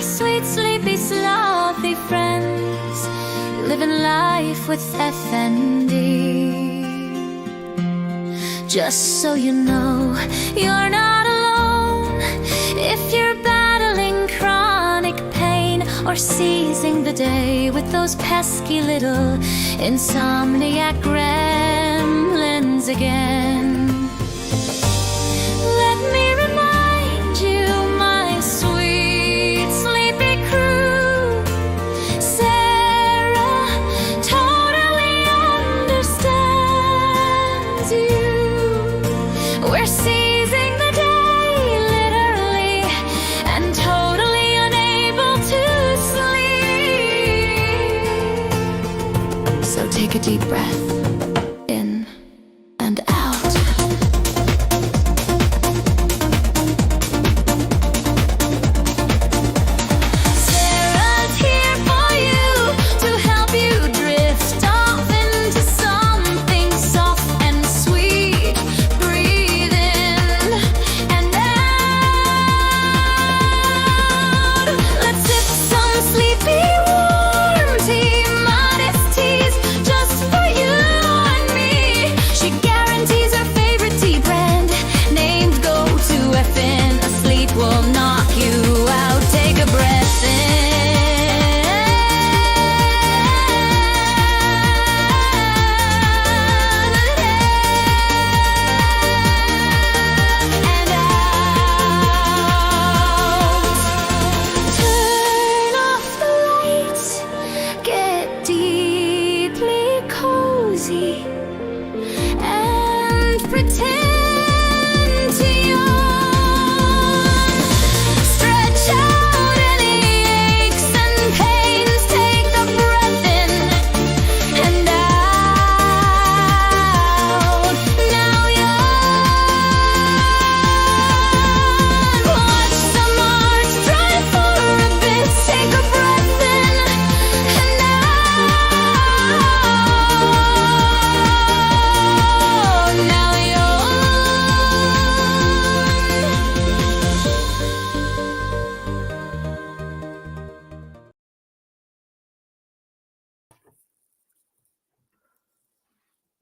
my sweet, sleepy, slothy friends, living life with FND. Just so you know, you're not alone if you're battling chronic pain or seizing the day with those pesky little insomniac gremlins again. Let me remind you, my sweet, sleepy crew, Sarah totally understands you. We're seizing the day, literally, and totally unable to sleep. So take a deep breath, in and out. Sarah's here for you to help you drift off into something soft and sweet. Breathe in and out. Let's sip some sleepy warm tea, modest teas, just for you and me. She guarantees her favorite tea brand, named Go to FN. A sleep will knock you out. Take a breath in and out. Turn off the lights, get deeply cozy, and pretend to yawn. Stretch out any aches and pains. Take a breath in and out. Now yawn. Watch the Mars drive for a bit. Take a breath in and out. Now yawn.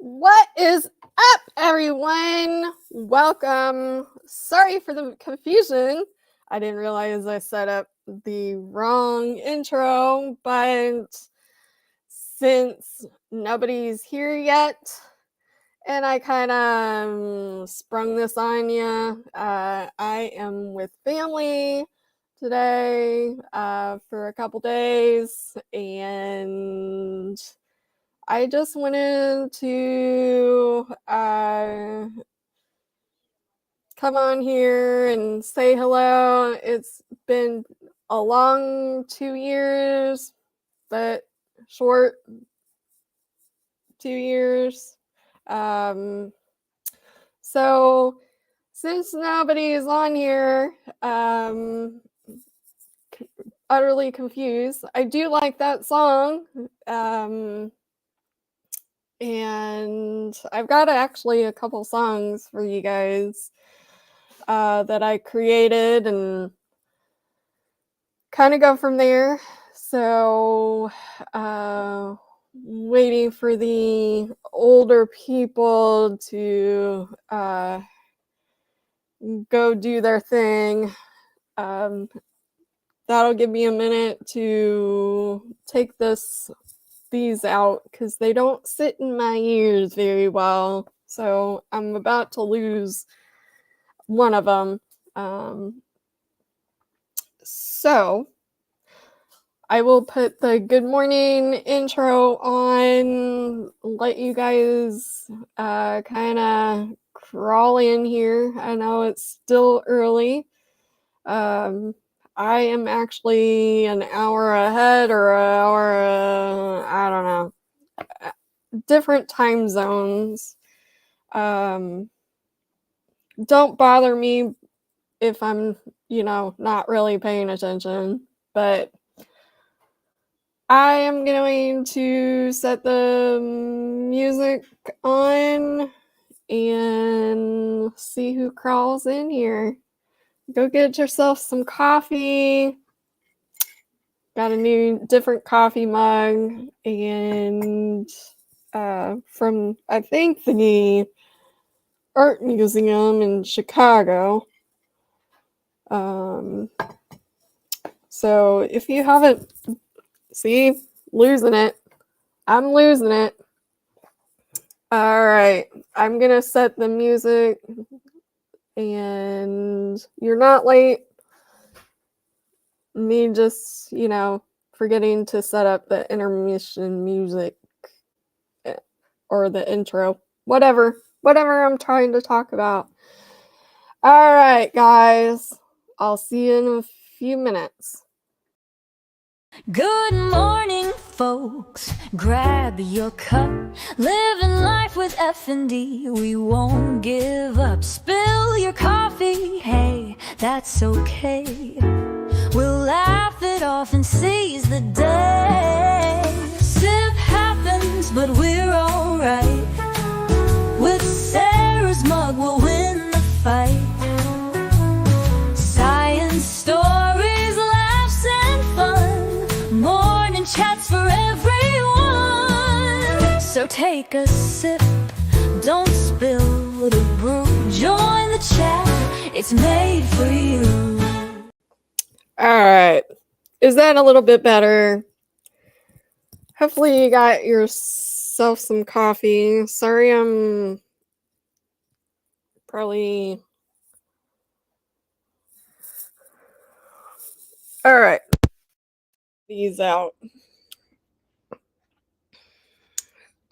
What is up, everyone? Welcome. Sorry for the confusion. I didn't realize I set up the wrong intro, but since nobody's here yet, and I kind of sprung this on you, I am with family today for a couple days, and I just wanted to come on here and say hello. It's been a long 2 years, but short 2 years. So since nobody is on here, utterly confused. I do like that song. And I've got actually a couple songs for you guys that I created and kind of go from there. So waiting for the older people to go do their thing. That'll give me a minute to take these out because they don't sit in my ears very well. So I'm about to lose one of them. So I will put the good morning intro on, let you guys kind of crawl in here. I know it's still early. I am actually an hour ahead or an hour, I don't know, different time zones. Don't bother me if I'm, not really paying attention, but I am going to set the music on and see who crawls in here. Go get yourself some coffee, got a new different coffee mug, and from I think the art museum in Chicago. So if you haven't, see, losing it. I'm losing it. All right, I'm gonna set the music, and you're not late. Me just, forgetting to set up the intermission music or the intro, whatever I'm trying to talk about. All right, guys, I'll see you in a few minutes. Good morning, folks. Grab your cup. Living life with FND. We won't give up. Spill your coffee. Hey, that's okay. We'll laugh it off and seize the day. Sip happens, but we're alright. With Sarah's mug, we'll win the fight. Science stories, laughs, and fun. Morning chats for everyone. So take a sip, don't spill the brew. Join the chat, it's made for you. All right, is that a little bit better? Hopefully you got yourself some coffee. Sorry, I'm probably... All right, these out.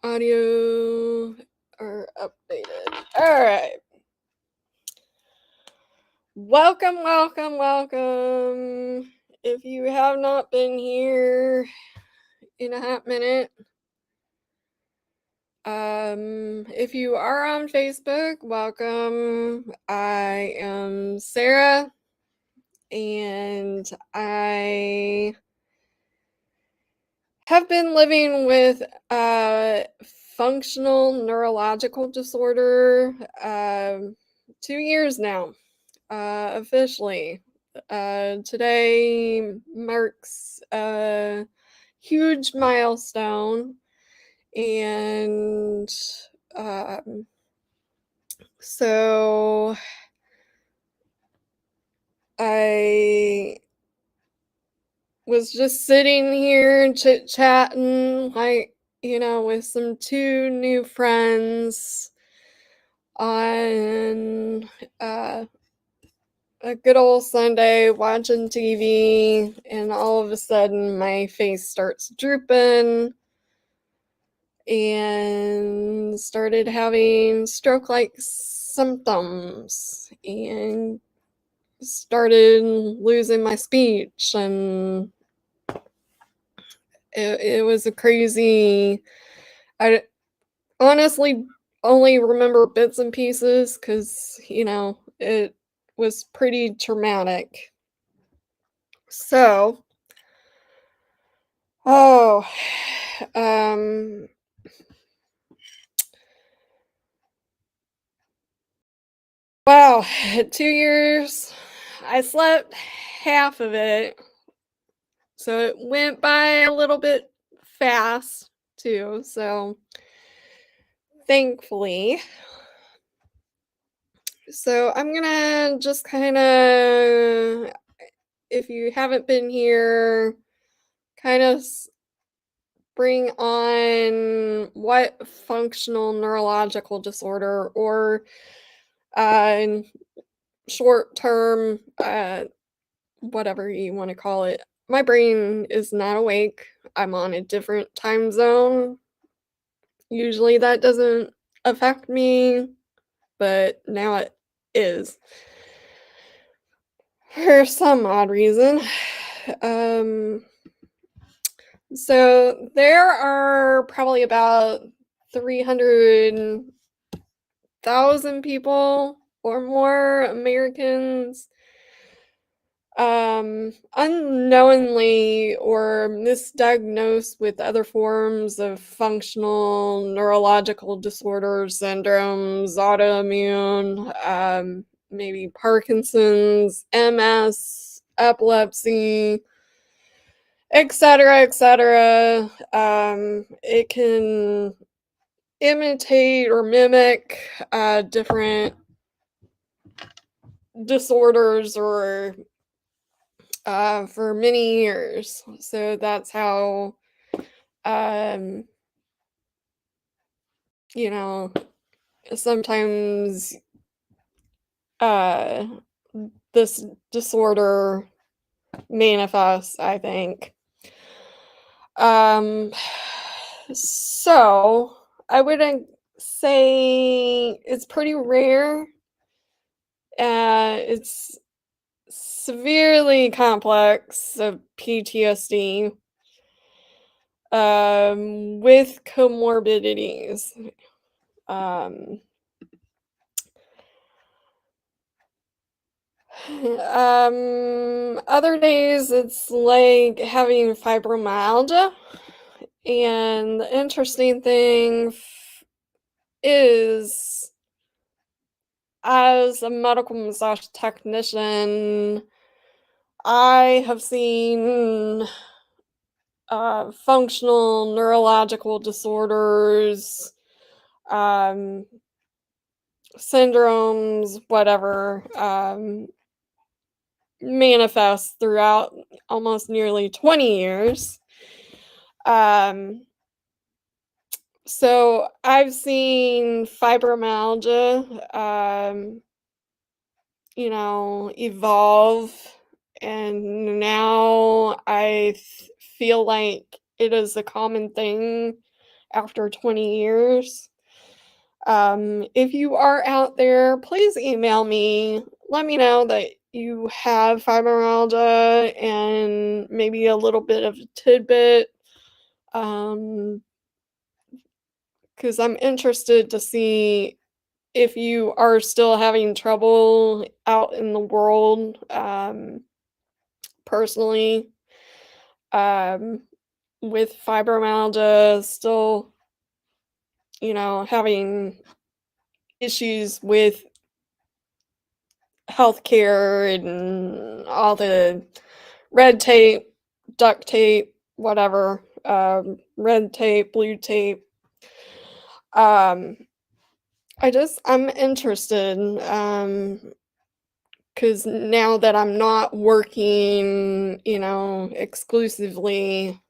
Audio are updated. All right. Welcome. If you have not been here in a hot minute, if you are on Facebook, welcome. I am Sarah, and I have been living with functional neurological disorder 2 years now, officially. Today marks a huge milestone, and so I was just sitting here chit-chatting, with some two new friends on a good old Sunday watching TV, and all of a sudden my face starts drooping and started having stroke-like symptoms and started losing my speech, and it was a crazy... I honestly only remember bits and pieces because, it was pretty traumatic. So, wow, 2 years. I slept half of it, so it went by a little bit fast too, so thankfully. So I'm gonna just kind of, if you haven't been here, kind of bring on what functional neurological disorder, or in short term, whatever you want to call it. My brain is not awake. I'm on a different time zone. Usually that doesn't affect me, but now it is, for some odd reason. So there are probably about 300,000 people or more Americans unknowingly or misdiagnosed with other forms of functional neurological disorders, syndromes, autoimmune, maybe Parkinson's, MS, epilepsy, etc., etc. It can imitate or mimic different disorders or for many years. So that's how, um, you know, sometimes uh, this disorder manifests, I think. Um, so I wouldn't say it's pretty rare. It's severely complex of PTSD with comorbidities. Um, other days it's like having fibromyalgia, and the interesting thing is, as a medical massage technician, I have seen functional neurological disorders, um, syndromes, whatever, manifest throughout almost nearly 20 years. Um, so I've seen fibromyalgia, evolve, and now feel like it is a common thing after 20 years. If you are out there, please email me. Let me know that you have fibromyalgia and maybe a little bit of a tidbit, um, because I'm interested to see if you are still having trouble out in the world, personally, um, with fibromyalgia, still, having issues with healthcare and all the red tape, duct tape, whatever, red tape, blue tape. Um, I'm interested, because now that I'm not working, exclusively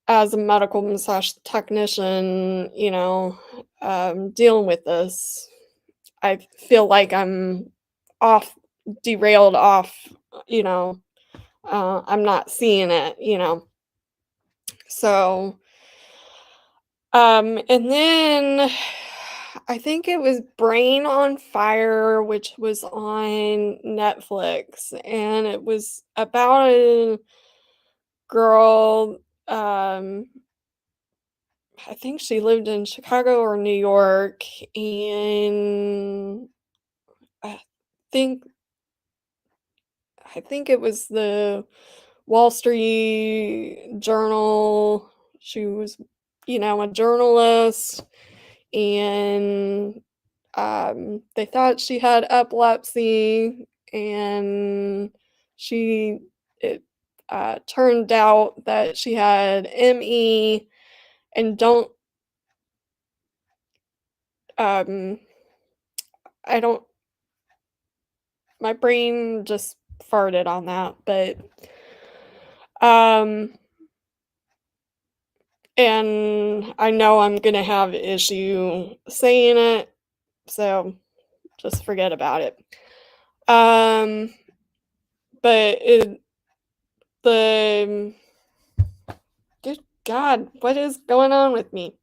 as a medical massage technician, dealing with this, I feel like I'm off, derailed off, you know, I'm not seeing it. So, and then I think it was Brain on Fire, which was on Netflix, and it was about a girl, um, I think she lived in Chicago or New York, and I think I think it was the Wall Street Journal. She was, a journalist, and they thought she had epilepsy, and she it turned out that she had ME, and don't um I don't my brain just farted on that, but um and I know I'm gonna have issue saying it, so just forget about it. Um, but the good God, what is going on with me?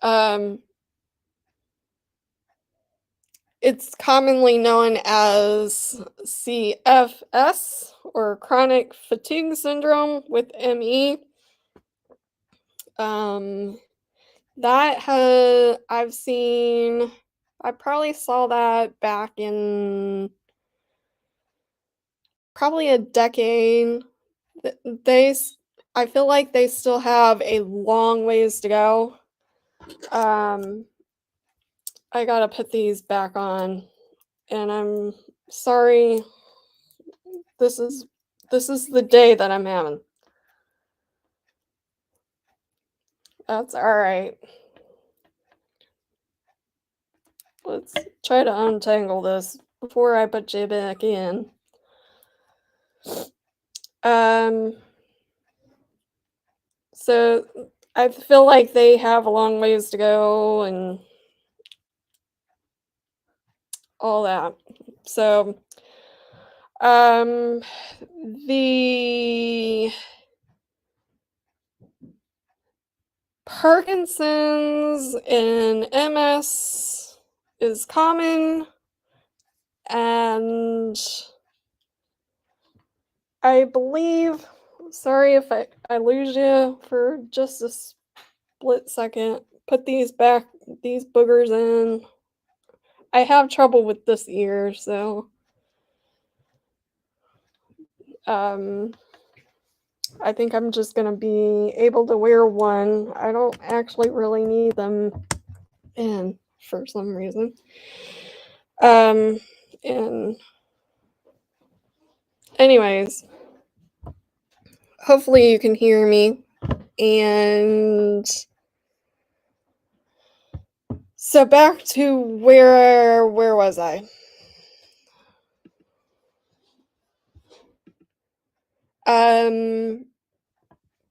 Um, it's commonly known as CFS, or chronic fatigue syndrome with ME. Um, I've seen. I probably saw that back in probably a decade. Th- They, s- I feel like they still have a long ways to go. Um, I gotta put these back on, and I'm sorry. This is This is the day that I'm having. That's alright. Let's try to untangle this before I put you back in. Um, so I feel like they have a long ways to go and all that. So, um, the Parkinson's and MS is common, and I believe, sorry if I lose you for just a split second. Put these back, these boogers in. I have trouble with this ear, so um, I think I'm just gonna be able to wear one. I don't actually really need them in for some reason. Um, and anyways, hopefully you can hear me. And so back to where was I?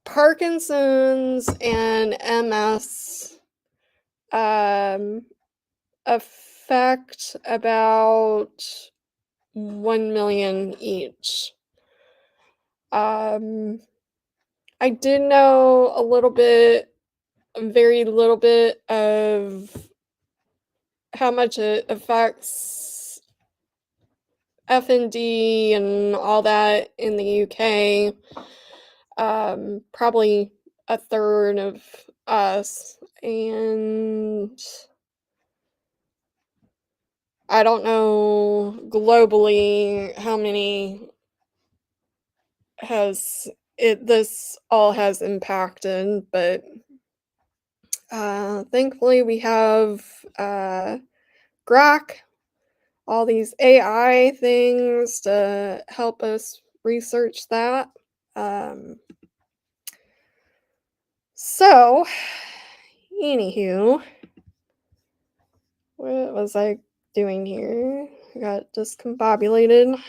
Parkinson's and MS affect about 1 million each. I did know a little bit, a very little bit of how much it affects FND and all that in the UK. Probably a third of us, and I don't know globally how many has this all has impacted, but thankfully we have Grok, all these AI things to help us research that. Um, so, anywho, what was I doing here? I got discombobulated.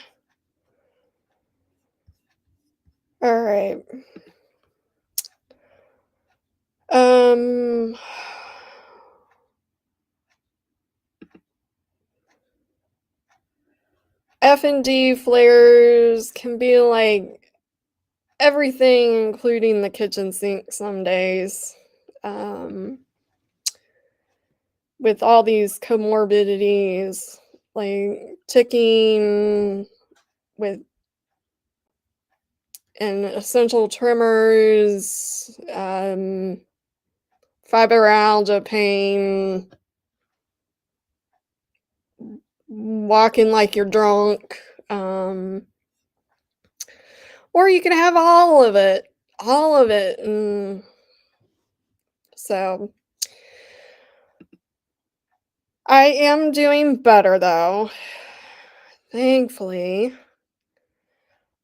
All right. Um, FND flares can be like everything, including the kitchen sink some days. Um, with all these comorbidities, like ticking with and essential tremors, fibromyalgia pain, walking like you're drunk, or you can have all of it, and so I am doing better though, thankfully.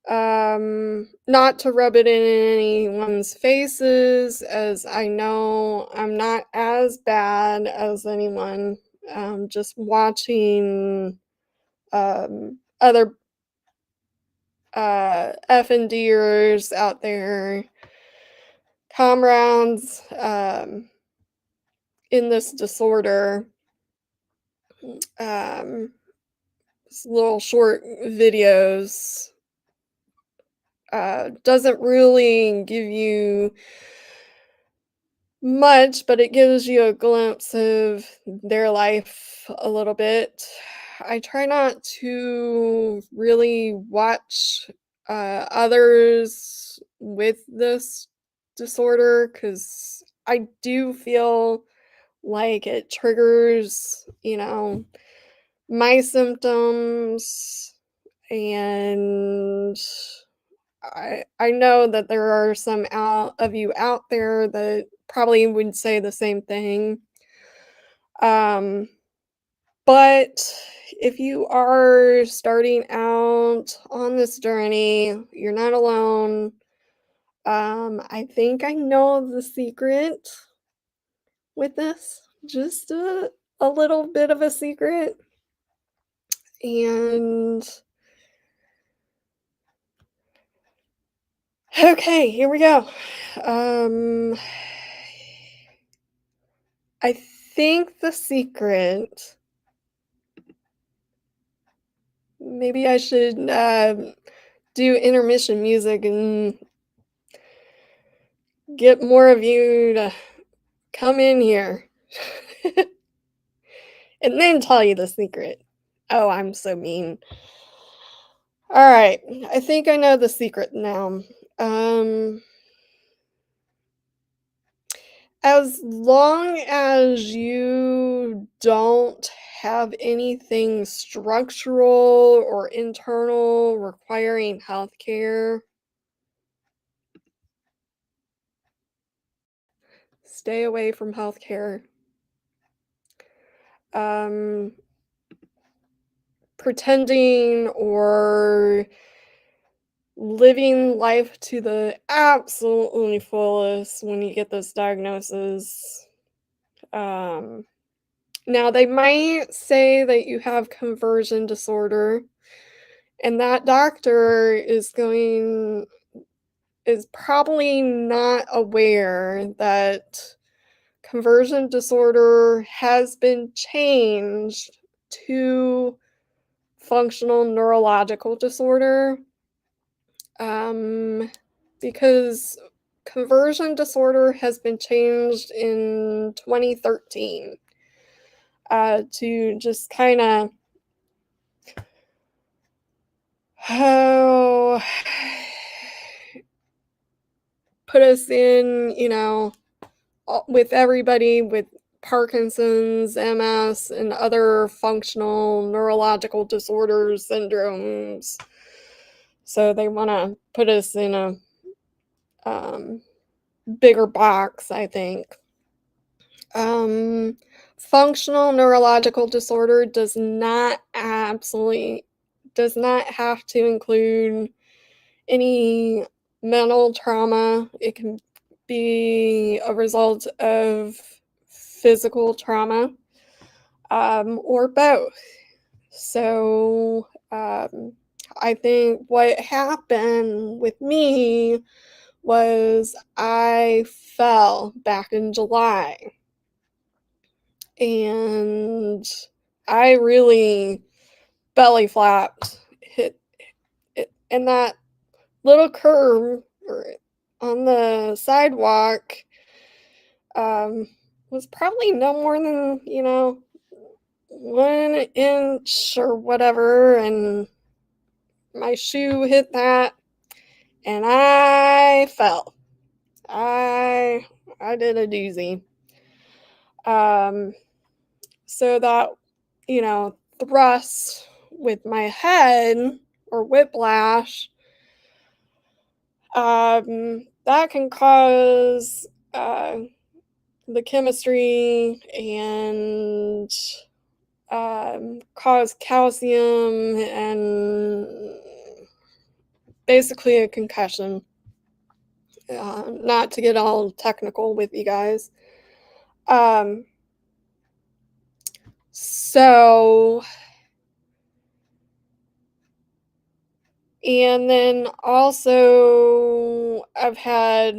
Not to rub it in anyone's faces, as I know I'm not as bad as anyone. Just watching other FNDers out there, comrades in this disorder, little short videos doesn't really give you much, but it gives you a glimpse of their life a little bit. I try not to really watch others with this disorder because I do feel like it triggers, my symptoms, and I know that there are some of you out there that probably would say the same thing. Um, but if you are starting out on this journey. You're not alone. I think I know the secret with this, just a little bit of a secret. And okay, here we go. I think the secret, maybe I should do intermission music and get more of you to come in here and then tell you the secret. Oh, I'm so mean. All right, I think I know the secret now. Um, as long as you don't have anything structural or internal requiring healthcare, stay away from healthcare. Um, pretending or living life to the absolutely fullest when you get this diagnosis. Um, Now, they might say that you have conversion disorder, and that doctor is probably not aware that conversion disorder has been changed to functional neurological disorder, um, because conversion disorder has been changed in 2013 to just kind of oh, put us in, with everybody with Parkinson's, MS, and other functional neurological disorders, syndromes. So they want to put us in a um, bigger box, I think. Functional neurological disorder does not have to include any mental trauma. It can be a result of physical trauma, or both. So I think what happened with me was I fell back in July, and I really belly flapped, hit it, and that little curb on the sidewalk was probably no more than 1 inch or whatever, and my shoe hit that, and I fell. I did a doozy. Um, so that thrust with my head or whiplash, that can cause the chemistry and cause calcium and basically a concussion. Not to get all technical with you guys. So, and then also I've had,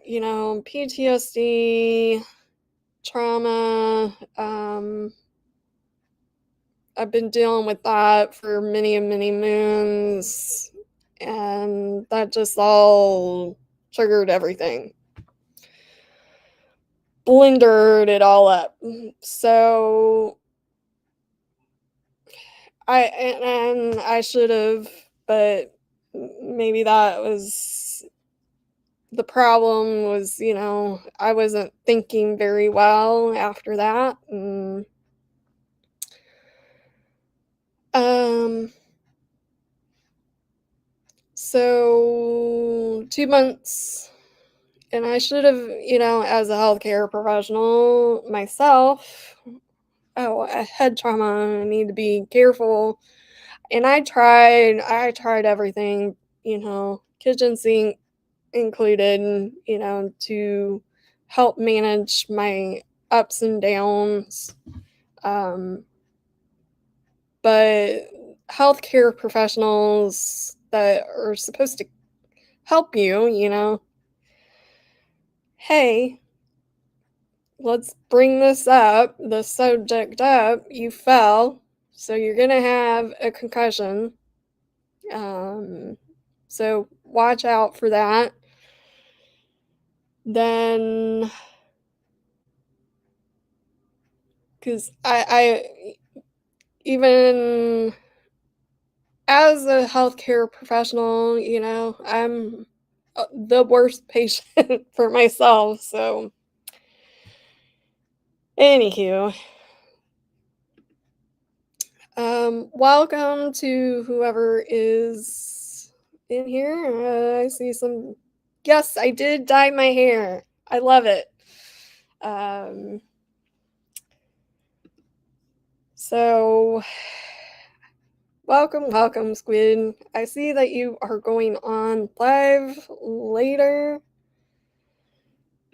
PTSD, trauma. I've been dealing with that for many and many moons, and that just all triggered everything, blendered it all up. So I should have, but maybe that was the problem. Was I wasn't thinking very well after that, and um so 2 months, and I should have, as a healthcare professional myself, oh, a head trauma, I need to be careful. And I tried everything, kitchen sink included, to help manage my ups and downs. Um, but healthcare professionals that are supposed to help you, hey, let's bring this subject up. You fell, so you're gonna have a concussion. Um, so watch out for that. Then, because I even as a healthcare professional, I'm the worst patient for myself. So, anywho, welcome to whoever is in here. I see some. Yes, I did dye my hair. I love it. Um, so welcome, Squid. I see that you are going on live later.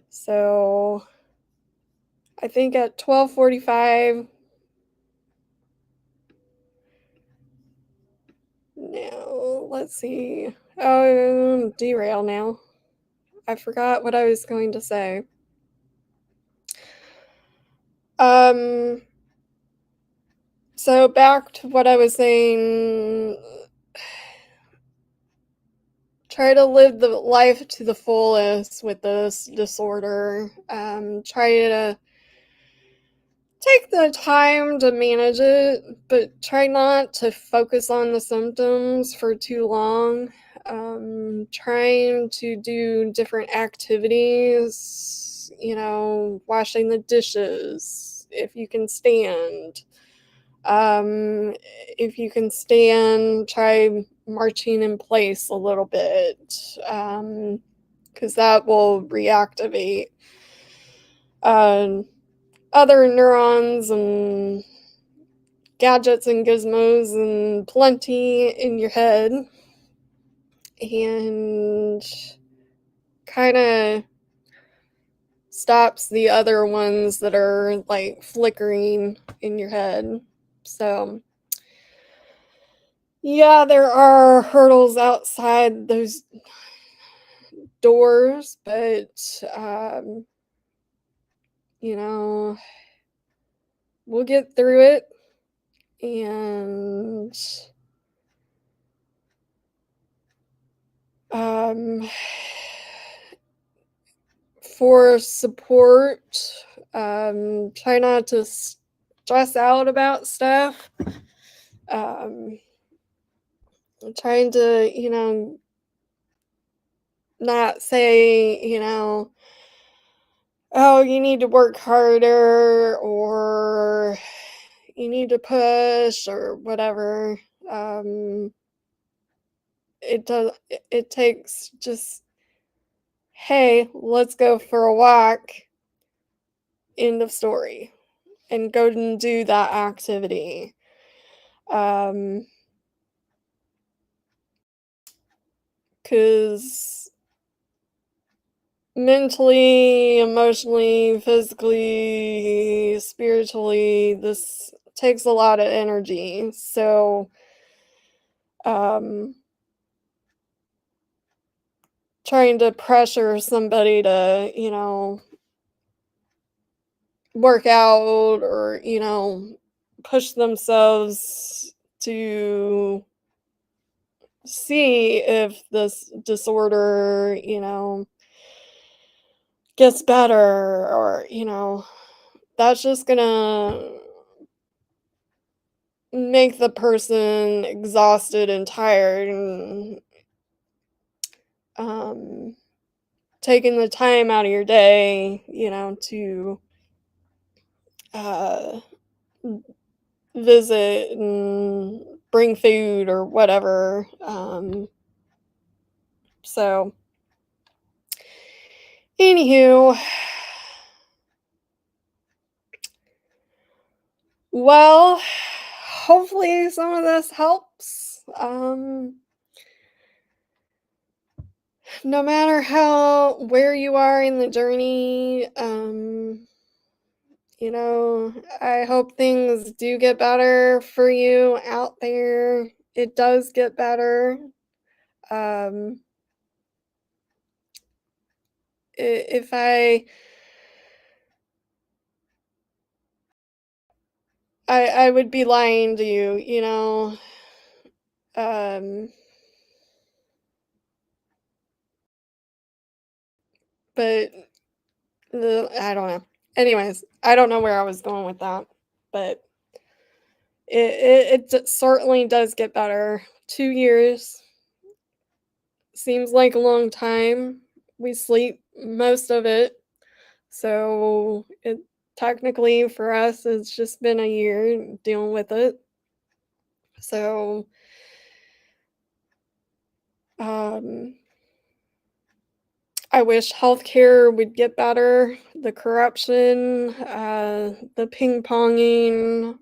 So I think at 12:45. Now, let's see. Oh, derail now. I forgot what I was going to say. Um, so back to what I was saying. Try to live the life to the fullest with this disorder. Try to take the time to manage it, but try not to focus on the symptoms for too long. Trying to do different activities, washing the dishes if you can stand. If you can stand, try marching in place a little bit, because that will reactivate other neurons and gadgets and gizmos and plenty in your head, and kind of stops the other ones that are like flickering in your head. So, yeah, there are hurdles outside those doors, but you know, we'll get through it. And um, for support, try not to stress out about stuff. Trying to, not say, oh, you need to work harder or you need to push or whatever. It takes just, hey, let's go for a walk, end of story, and go and do that activity. Because mentally, emotionally, physically, spiritually, this takes a lot of energy. So, trying to pressure somebody to, work out or, push themselves to see if this disorder, gets better or, that's just gonna make the person exhausted and tired, and um, taking the time out of your day, to uh, visit and bring food or whatever. So, anywho, well, hopefully some of this helps. No matter where you are in the journey, I hope things do get better for you out there. It does get better. Um, if I would be lying to you. Um, but I don't know. Anyways, I don't know where I was going with that, but it certainly does get better. 2 years seems like a long time. We sleep most of it, so it technically for us it's just been a year dealing with it. So um I wish healthcare would get better. The corruption, the ping ponging.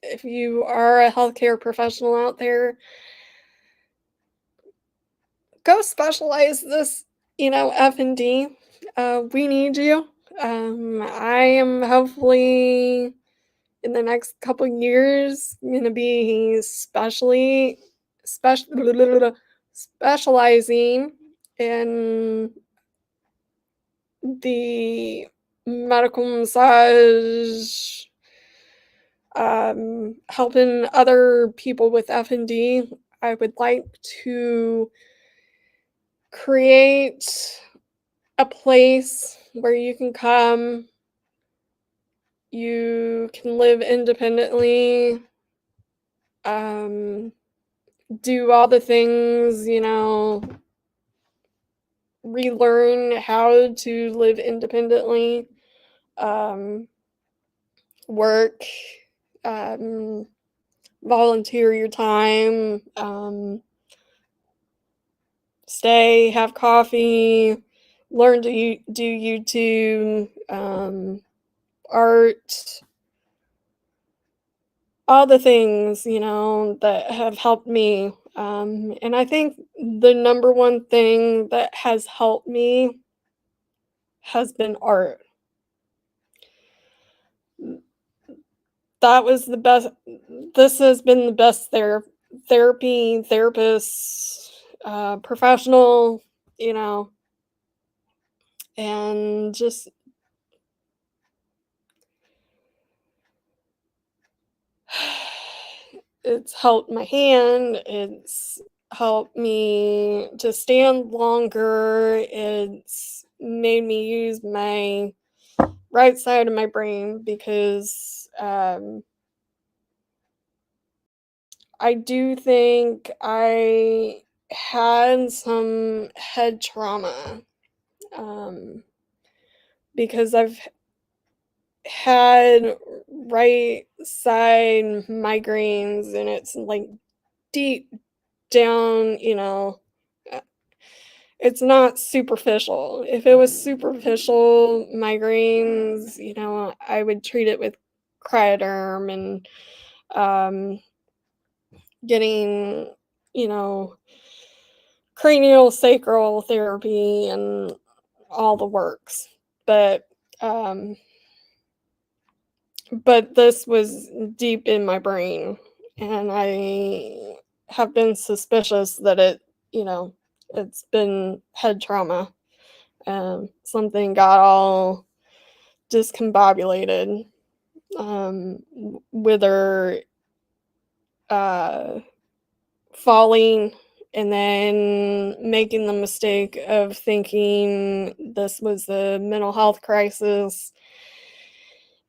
If you are a healthcare professional out there, go specialize this FND. We need you. I am hopefully in the next couple years gonna be specializing in the medical massage, helping other people with FND. I would like to create a place where you can come, you can live independently, um, do all the things, relearn how to live independently, um, work, um, volunteer your time, stay, have coffee, learn to do YouTube, art, all the things that have helped me. And I think the number one thing that has helped me has been art. That was the best. This has been the best therapy, therapist, professional, you know, and just it's helped my hand. It's helped me to stand longer. It's made me use my right side of my brain because I do think I had some head trauma um, because I've had right side migraines and it's like deep down. uh, It's not superficial. If it was superficial migraines, I would treat it with cryoderm and um, getting, you know, cranial sacral therapy and all the works. But um, but this was deep in my brain, and I have been suspicious that it's been head trauma. Something got all discombobulated with her uh, falling and then making the mistake of thinking this was a mental health crisis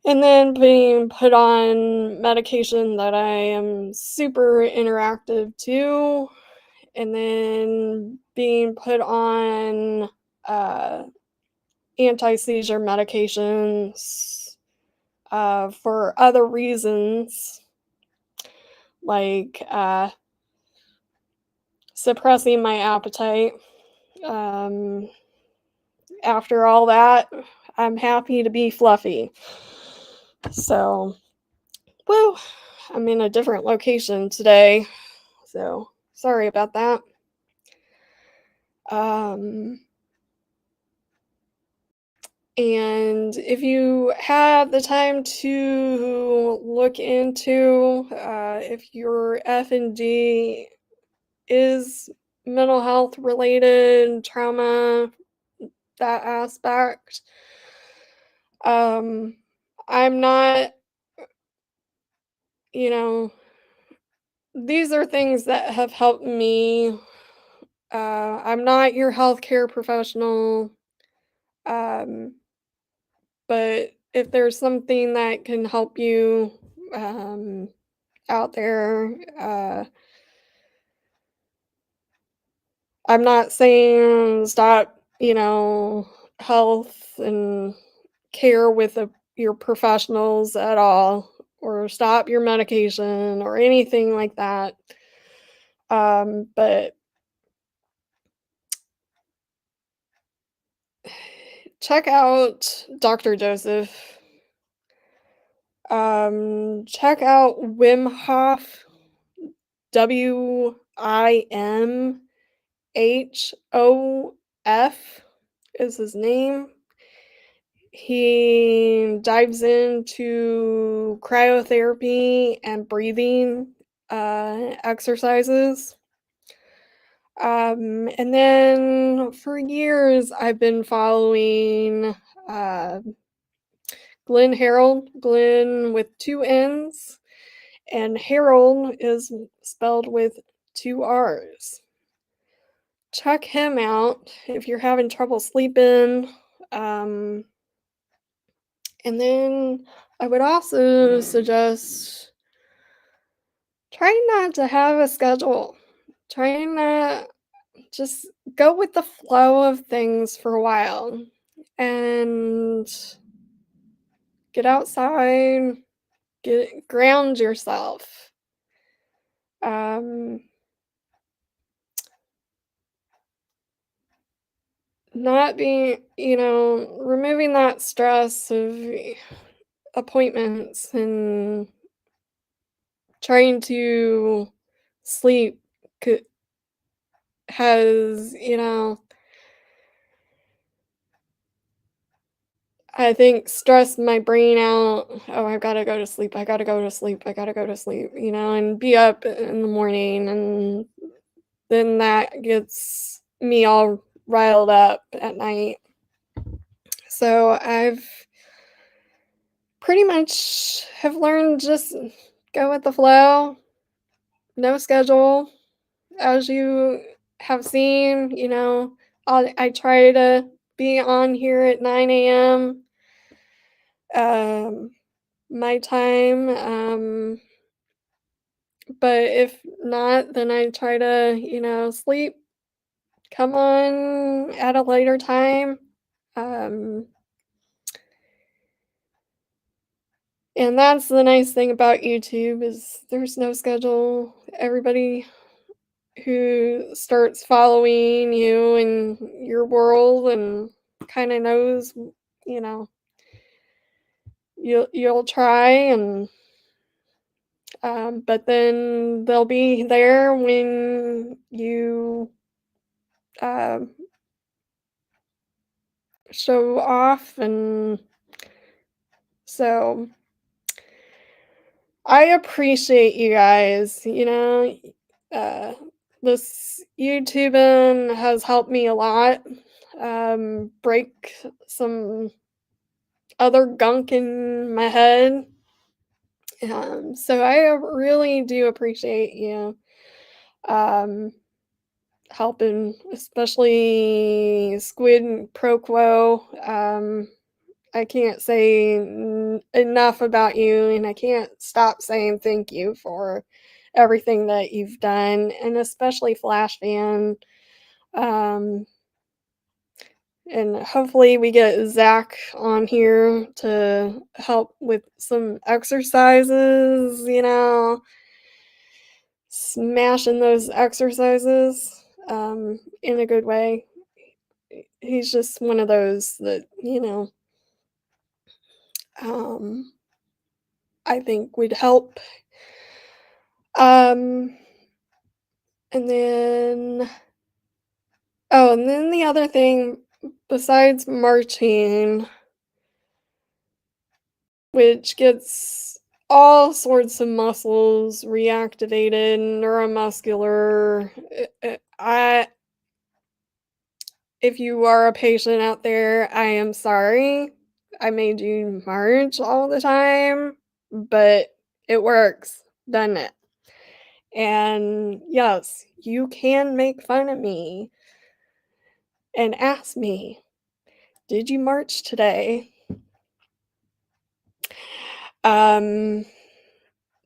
and then being put on medication that I am super interactive to, and then being put on uh, anti-seizure medications for other reasons, like suppressing my appetite. Um, After all that, I'm happy to be fluffy. So, woo. I'm in a different location today, so sorry about that. Um, and if you have the time to look into if your FND is mental health related, trauma, that aspect, um, I'm not, you know, these are things that have helped me. I'm not your healthcare professional, um, but if there's something that can help you um, out there, I'm not saying stop, health and care with your professionals at all, or stop your medication or anything like that. But check out Dr. Joseph. Check out Wim Hof, WIMHOF is his name. He dives into cryotherapy and breathing exercises. And then for years, I've been following uh, Glenn Harold, Glenn with two N's, and Harold is spelled with two R's. Check him out if you're having trouble sleeping. Um, and then I would also suggest trying not to have a schedule. Trying not just go with the flow of things for a while and get outside, ground yourself. Um, not being, removing that stress of appointments and trying to sleep has, I think stressed my brain out. Oh, I've got to go to sleep. I got to go to sleep. I got to go to sleep, and be up in the morning. And then that gets me all riled up at night. So I've pretty much have learned just go with the flow, no schedule. As you have seen, I try to be on here at 9 a.m. Um, my time. But if not, then I try to, sleep, come on at a later time. Um, and that's the nice thing about YouTube is there's no schedule. Everybody who starts following you and your world and kind of knows, you know, you'll try and but then they'll be there when you um show off. And so I appreciate you guys, uh, this YouTubing has helped me a lot, break some other gunk in my head. So I really do appreciate you um, helping, especially Squid and Proquo. I can't say enough about you, and I can't stop saying thank you for everything that you've done, and especially Flash Fan. Um, and hopefully, we get Zach on here to help with some exercises, smashing those exercises in a good way. He's just one of those that, um, I think would help. And then and then the other thing besides marching, which gets all sorts of muscles reactivated, neuromuscular. If you are a patient out there, I am sorry. I made you march all the time, but it works, doesn't it? And yes, you can make fun of me and ask me, "Did you march today?" Um,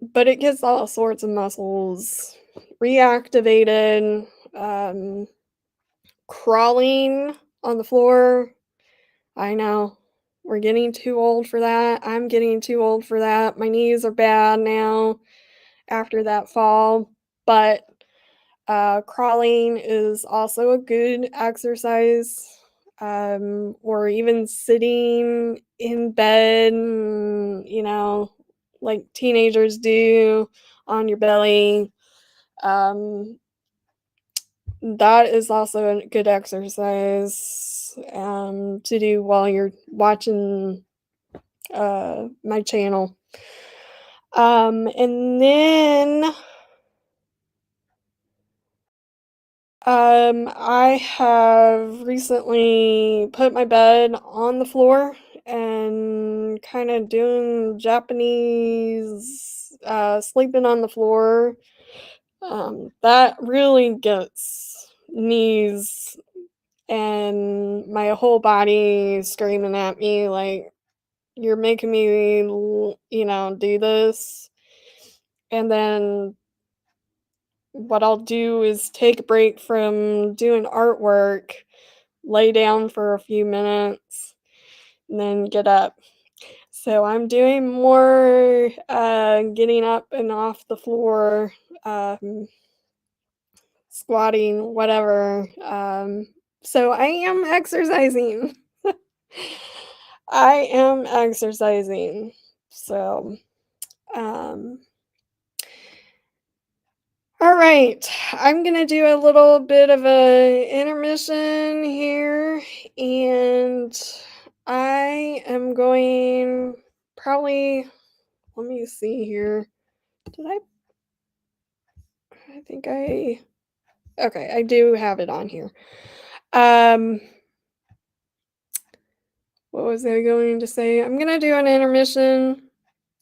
but it gets all sorts of muscles reactivated, crawling on the floor. I know. We're getting too old for that. I'm getting too old for that. My knees are bad now after that fall, but crawling is also a good exercise, or even sitting in bed, like teenagers do on your belly. Um, that is also a good exercise to do while you're watching my channel. And then I have recently put my bed on the floor and kind of doing Japanese sleeping on the floor. That really gets knees and my whole body screaming at me like, "You're making me, do this." And then what I'll do is take a break from doing artwork, lay down for a few minutes, and then get up. So I'm doing more getting up and off the floor, squatting, whatever. So I am exercising. I am exercising. So, um, all right, I'm gonna do a little bit of a intermission here, and I am going probably. Let me see here. Did I think I. Okay, I do have it on here. Um, what was I going to say? I'm gonna do an intermission.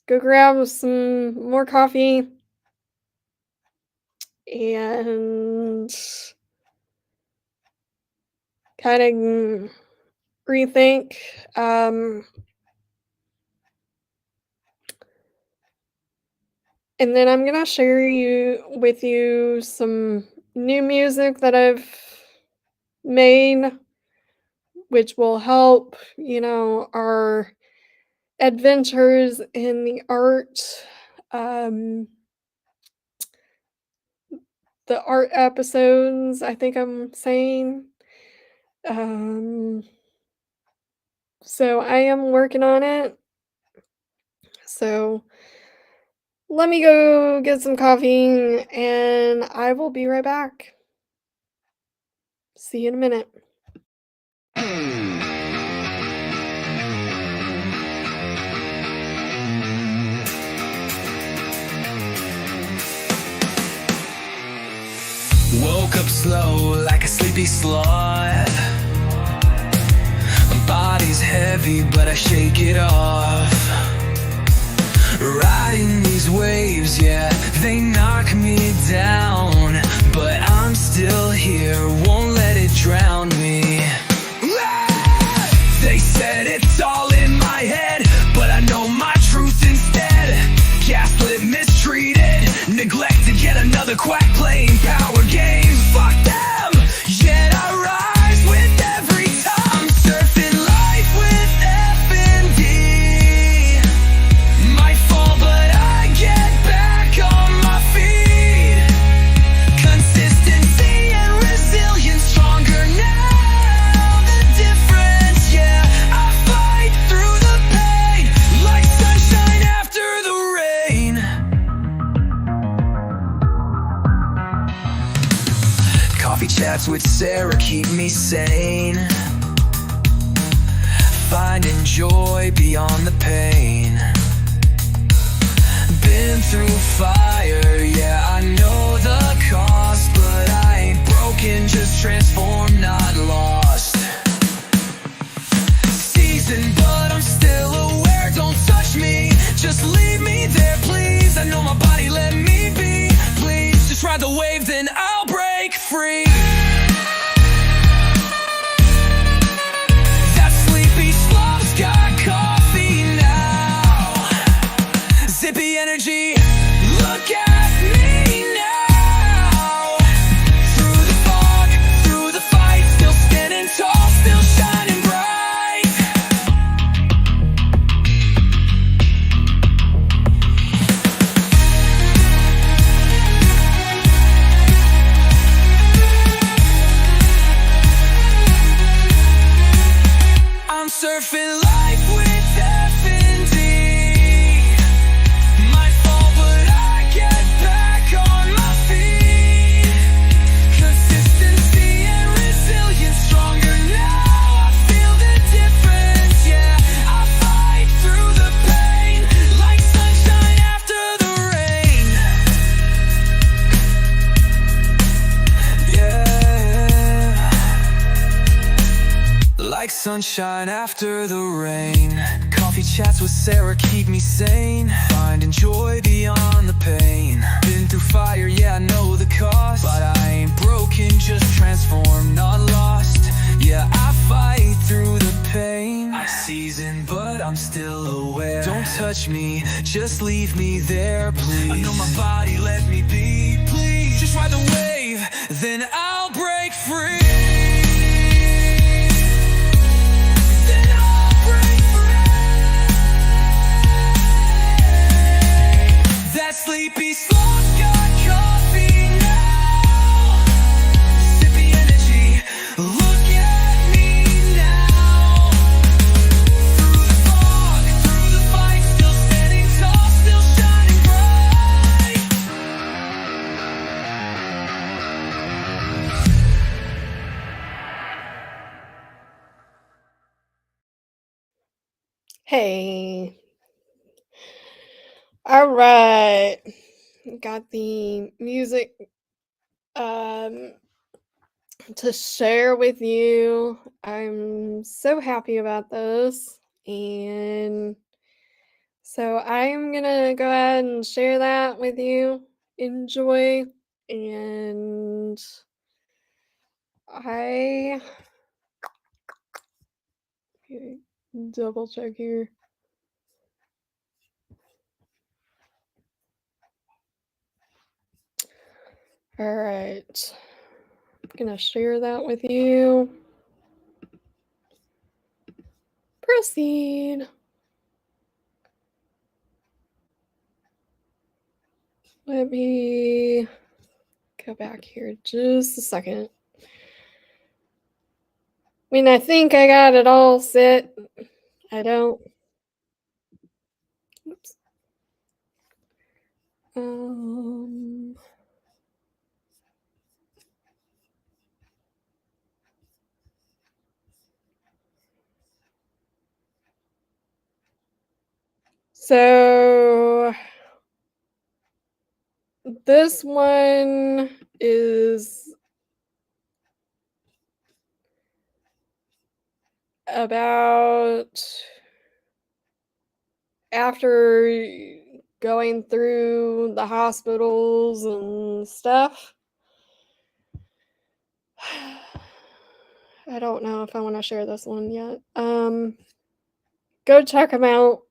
Go grab some more coffee and kind of rethink. And then I'm gonna share with you some new music that I've made, which will help, our adventures in the art, um, the art episodes, I think I'm saying. Um, so I am working on it. So let me go get some coffee and I will be right back. See you in a minute. Woke up slow like a sleepy sloth. My body's heavy, but I shake it off. Riding these waves, yeah, they knock me down, but I'm still here, won't let it drown me. They said it's all in my head, but I know my truth instead. Gaslit, mistreated, neglected, yet another quack playing power games. Fuck them, yet I rise with every time. Surfing life with FND. Might fall, but I get back on my feet. Consistency and resilience, stronger now. The difference, yeah, I fight through the pain like sunshine after the rain. Coffee chats with Sarah keep me sane. Finding joy beyond the pain. Been through fire, yeah, I know the cost, but I ain't broken, just transformed, not lost. Seasoned, but I'm still aware, don't touch me, just leave me there, please. I know my body, let me be, please. Just ride the wave, then I'll break free. That sleepy slum's got coffee now. Zippy energy, look at me now. Through the fog, through the fight, still standing tall, still shining bright. I'm surfing life with FND. Might fall, but I get back on my feet. Consistency and resilience, stronger now. I feel the difference, yeah. I fight through the pain, like sunshine after the rain. Yeah. Like sunshine after the rain. Coffee chats with Sarah keep me sane. Finding joy beyond the pain. Been through fire, yeah, I know the cost, but I ain't broken, just transformed, not lost. Yeah, I fight through the pain. I'm seasoned, but I'm still aware. Don't touch me, just leave me there, please. I know my body, let me be, please. Just ride the wave, then I'll break free. Then I'll break free. That sleepy sloth got coffee now. Zippy energy, look at me now. Through the fog, through the fight, still standing tall, still shining bright. Hey. All right. Got the music to share with you. I'm so happy about this. And so I'm going to go ahead and share that with you. Enjoy. And I okay, double check here. All right. I'm going to share that with you. Proceed. Let me go back here just a second. I mean, I think I got it all set. I don't. Oops. So this one is about after going through the hospitals and stuff. I don't know if I want to share this one yet. Go check them out.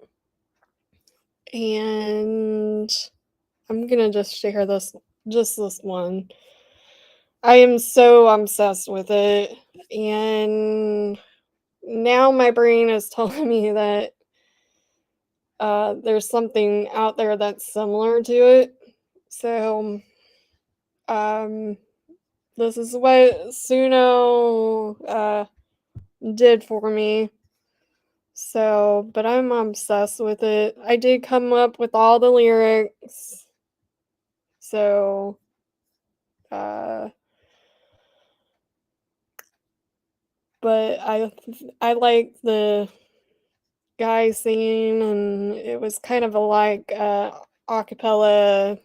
And I'm gonna just share this one. I am so obsessed with it, and now my brain is telling me that there's something out there that's similar to it. So this is what Suno did for me. So, but I'm obsessed with it. I did come up with all the lyrics. So, but I like the guy singing, and it was kind of a a cappella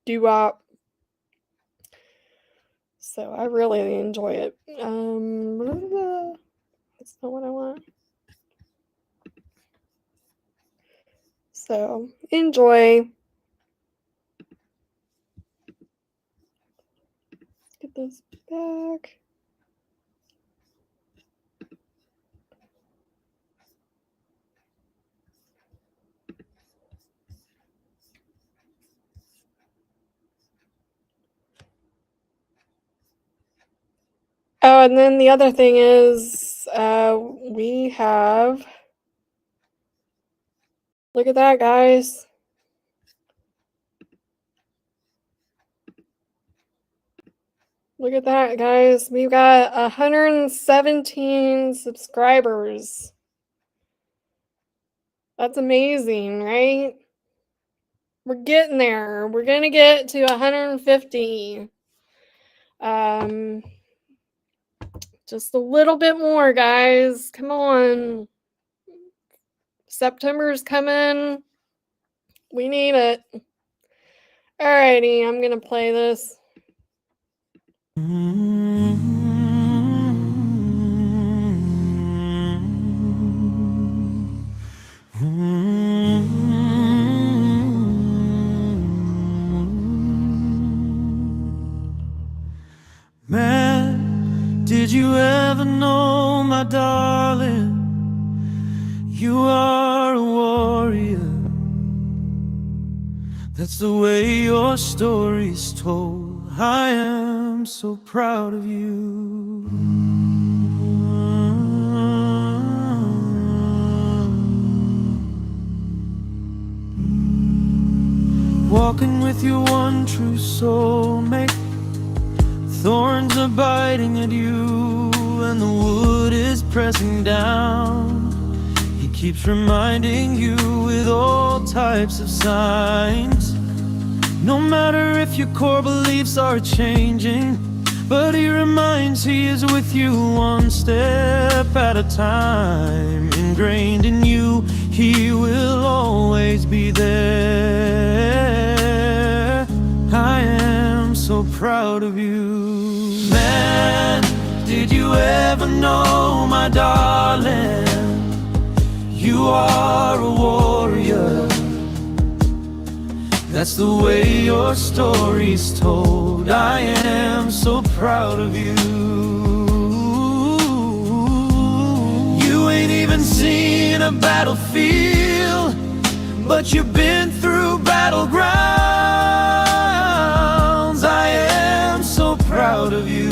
doo-wop. So I really enjoy it. That's not what I want. So enjoy. Let's get this back. Oh, and then the other thing is, we have, look at that, guys. Look at that, guys. We've got 117 subscribers. That's amazing, right? We're getting there. We're gonna get to 150. Just a little bit more, guys. Come on. September's coming. We need it. Alrighty, I'm gonna play this. Man, did you ever know, my darling, you are a warrior? That's the way your story's told. I am so proud of you. Walking with your one true soulmate, thorns are biting at you and the wood is pressing down. He keeps reminding you with all types of signs. No matter if your core beliefs are changing, but he reminds he is with you one step at a time. Ingrained in you, he will always be there. I am so proud of you. Man, did you ever know, my darling, you are a warrior? That's the way your story's told. I am so proud of you. You ain't even seen a battlefield, but you've been through battlegrounds. I am so proud of you.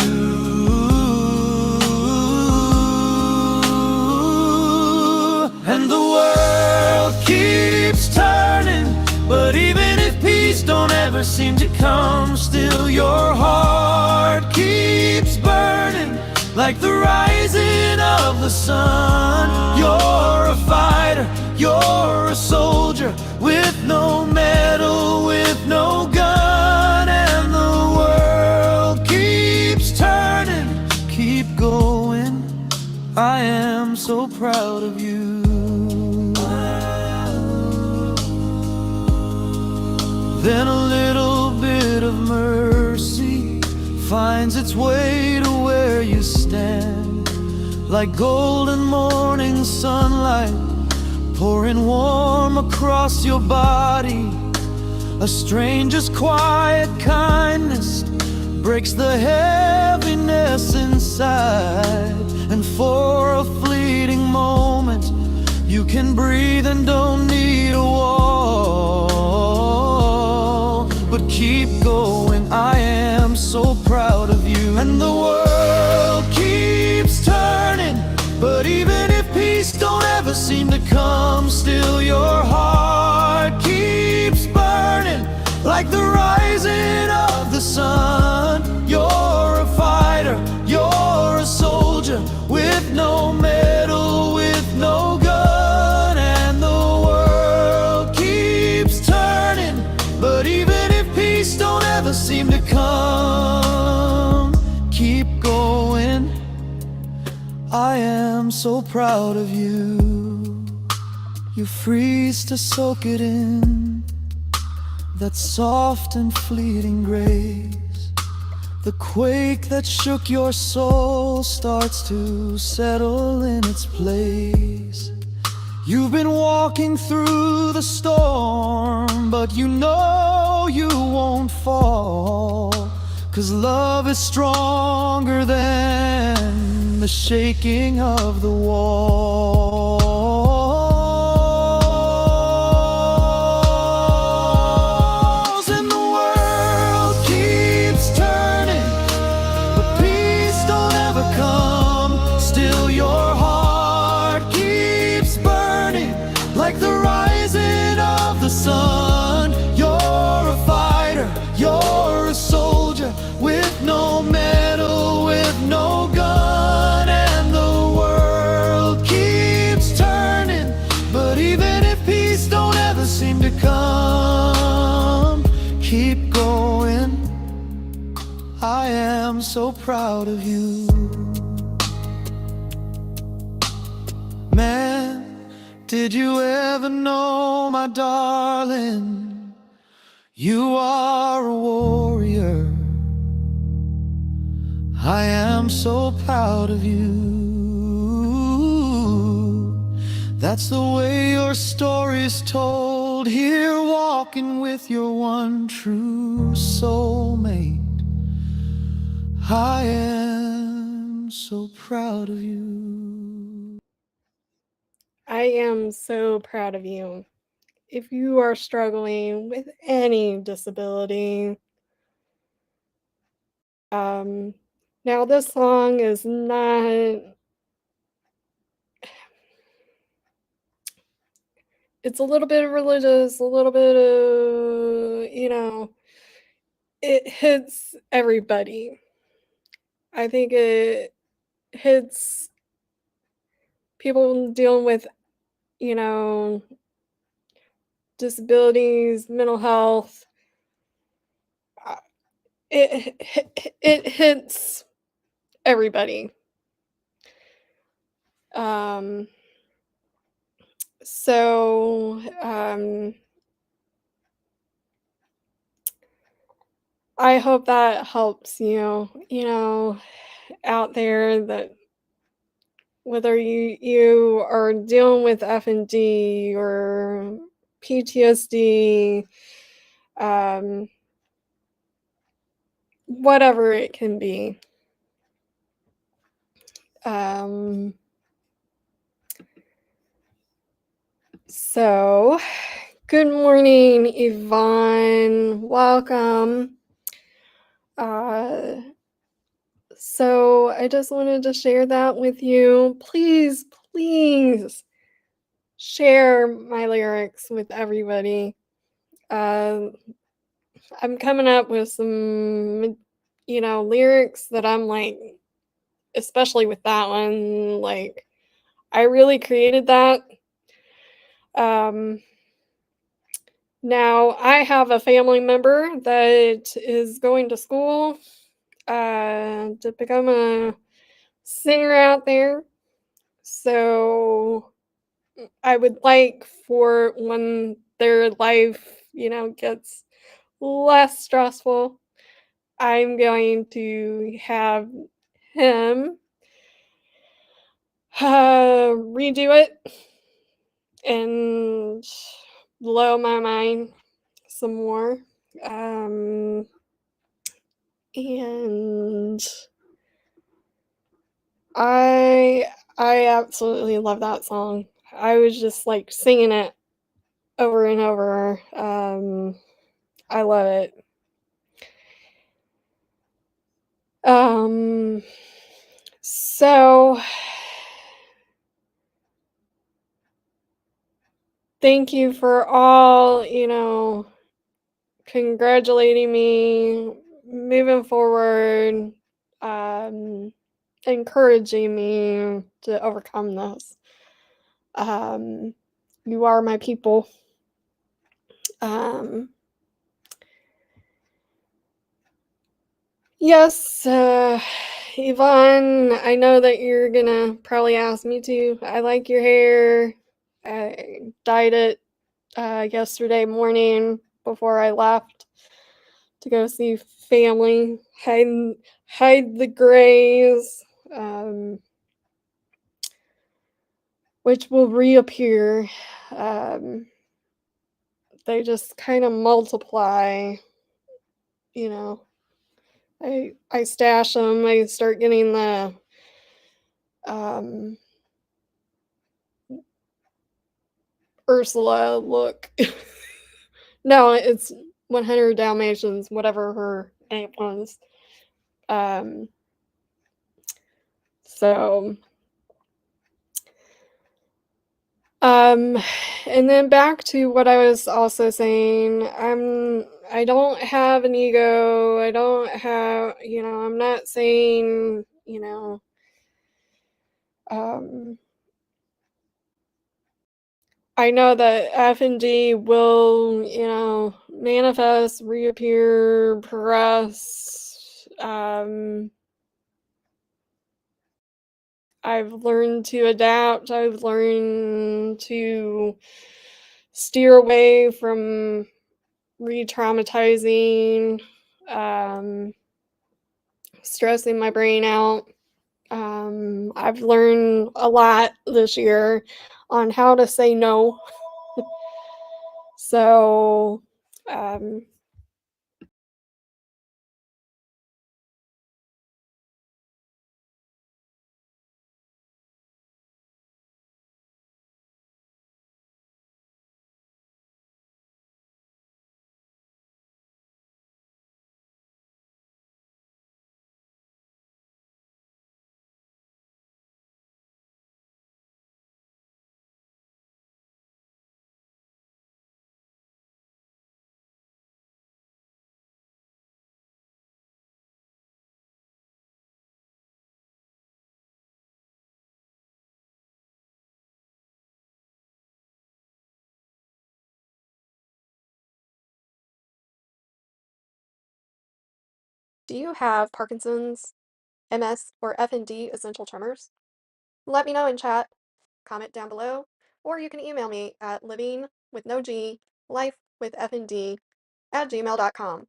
And the world keeps turning, but even if peace don't ever seem to come, still your heart keeps burning like the rising of the sun. You're a fighter, you're a soldier, with no medal, with no gun. And the world keeps turning, keep going. I am so proud of you. Then a little bit of mercy finds its way to where you stand, like golden morning sunlight pouring warm across your body. A stranger's quiet kindness breaks the heaviness inside, and for a fleeting moment you can breathe and don't need a wall. But keep going, I am so proud of you. And the world keeps turning, but even if peace don't ever seem to come, still your heart keeps burning like the rising of the sun. You're a fighter, you're a soldier, with no medal, with no gun. And the world keeps turning, but even if peace don't ever seem to come, keep going. I am so proud of you. You freeze to soak it in, that soft and fleeting grace. The quake that shook your soul starts to settle in its place. You've been walking through the storm, but you know you won't fall, 'cause love is stronger than the shaking of the walls. And the world keeps turning, but peace don't ever come. Still your heart keeps burning like the rising of the sun. You're a fighter, you're a soldier, with no medal, with no gun. And the world keeps turning, but even if peace don't ever seem to come, keep going. I am so proud of you. Man, did you ever know, my darling, you are a warrior. I am so proud of you. That's the way your story's told, here walking with your one true soulmate. I am so proud of you. I am so proud of you. If you are struggling with any disability, now this song is not, it's a little bit religious, a little bit of, it hits everybody. I think it hits people dealing with, disabilities, mental health. It hits everybody. So I hope that helps you, out there, that whether you are dealing with FND or PTSD, whatever it can be. So, good morning, Yvonne. Welcome. So I just wanted to share that with you. Please, please share my lyrics with everybody. I'm coming up with some, lyrics that I'm like, especially with that one, like, I really created that. Now I have a family member that is going to school to become a singer out there. So I would like for when their life, gets less stressful, I'm going to have him redo it and blow my mind some more. And I absolutely love that song. I was just like singing it over and over. I love it. So thank you for all, congratulating me, moving forward, encouraging me to overcome this. You are my people. Yes, Yvonne, I know that you're gonna probably ask me to. I like your hair. I dyed it yesterday morning before I left to go see family. Hide the grays, which will reappear. They just kind of multiply, you know. I stash them. I start getting the Ursula look. No, it's 100 Dalmatians, whatever her name was. So, and then back to what I was also saying. I don't have an ego. I don't have, I'm not saying, I know that FND will, manifest, reappear, progress. I've learned to adapt. I've learned to steer away from re-traumatizing, stressing my brain out. I've learned a lot this year on how to say no. So, do you have Parkinson's, MS, or FND essential tremors? Let me know in chat, comment down below, or you can email me at livingwithnog@gmail.com.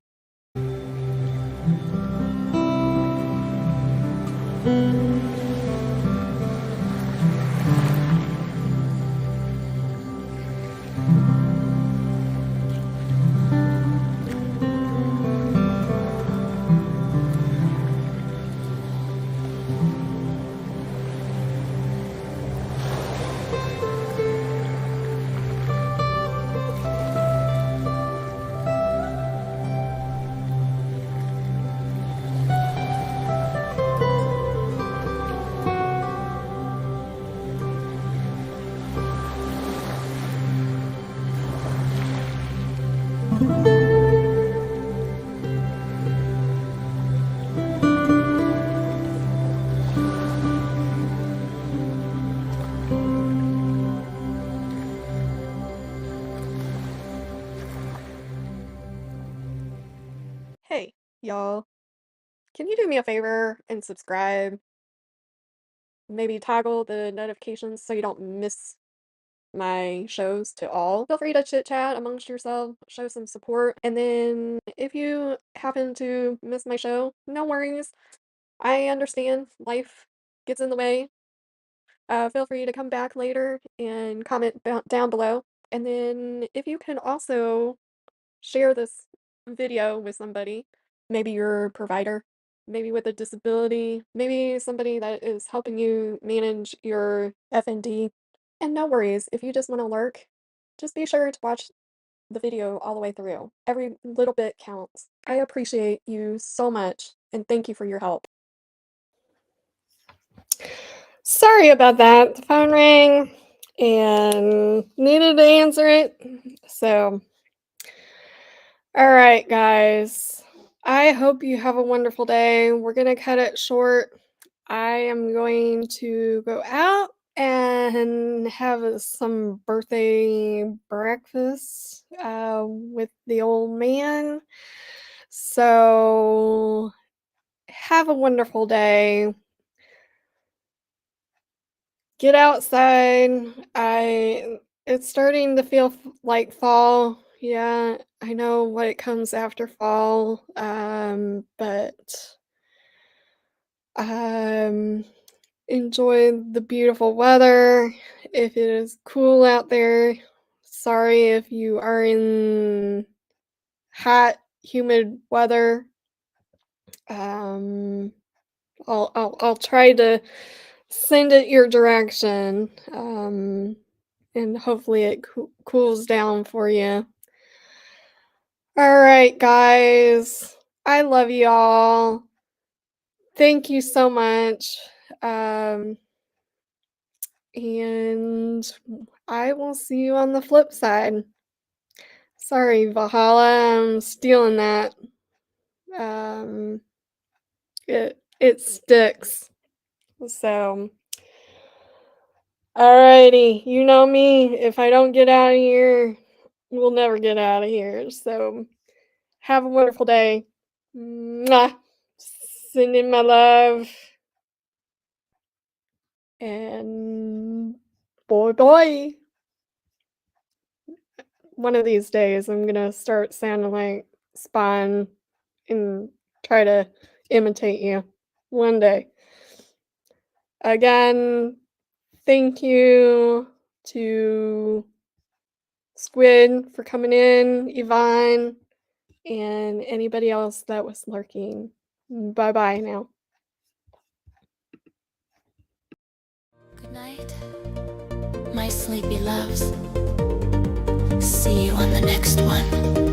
Hey, y'all, can you do me a favor and subscribe? Maybe toggle the notifications so you don't miss my shows to all. Feel free to chit chat amongst yourself, show some support. And then if you happen to miss my show, no worries. I understand life gets in the way. Feel free to come back later and comment down below. And then if you can also share this video with somebody, maybe your provider, maybe with a disability, maybe somebody that is helping you manage your FND. And no worries, if you just want to lurk, just be sure to watch the video all the way through. Every little bit counts. I appreciate you so much, and thank you for your help. Sorry about that. The phone rang and needed to answer it. So, all right, guys. I hope you have a wonderful day. We're going to cut it short. I am going to go out and have some birthday breakfast with the old man. So, have have a wonderful day. Get outside. It's starting to feel like fall. Yeah, I know what comes after fall. But um enjoy the beautiful weather. If it is cool out there, sorry if you are in hot, humid weather. Um, I'll try to send it your direction, and hopefully it cools down for you. All right, guys, I love y'all. Thank you so much. Um, and I will see you on the flip side. Sorry, Valhalla, I'm stealing that. Um, it sticks. So, alrighty, you know me. If I don't get out of here, we'll never get out of here. So, have a wonderful day. Mwah. Sending my love. And boy. One of these days, I'm gonna start sounding like Spawn and try to imitate you. One day. Again, thank you to Squid for coming in, Yvonne, and anybody else that was lurking. Bye bye now. Good night, my sleepy loves. See you on the next one.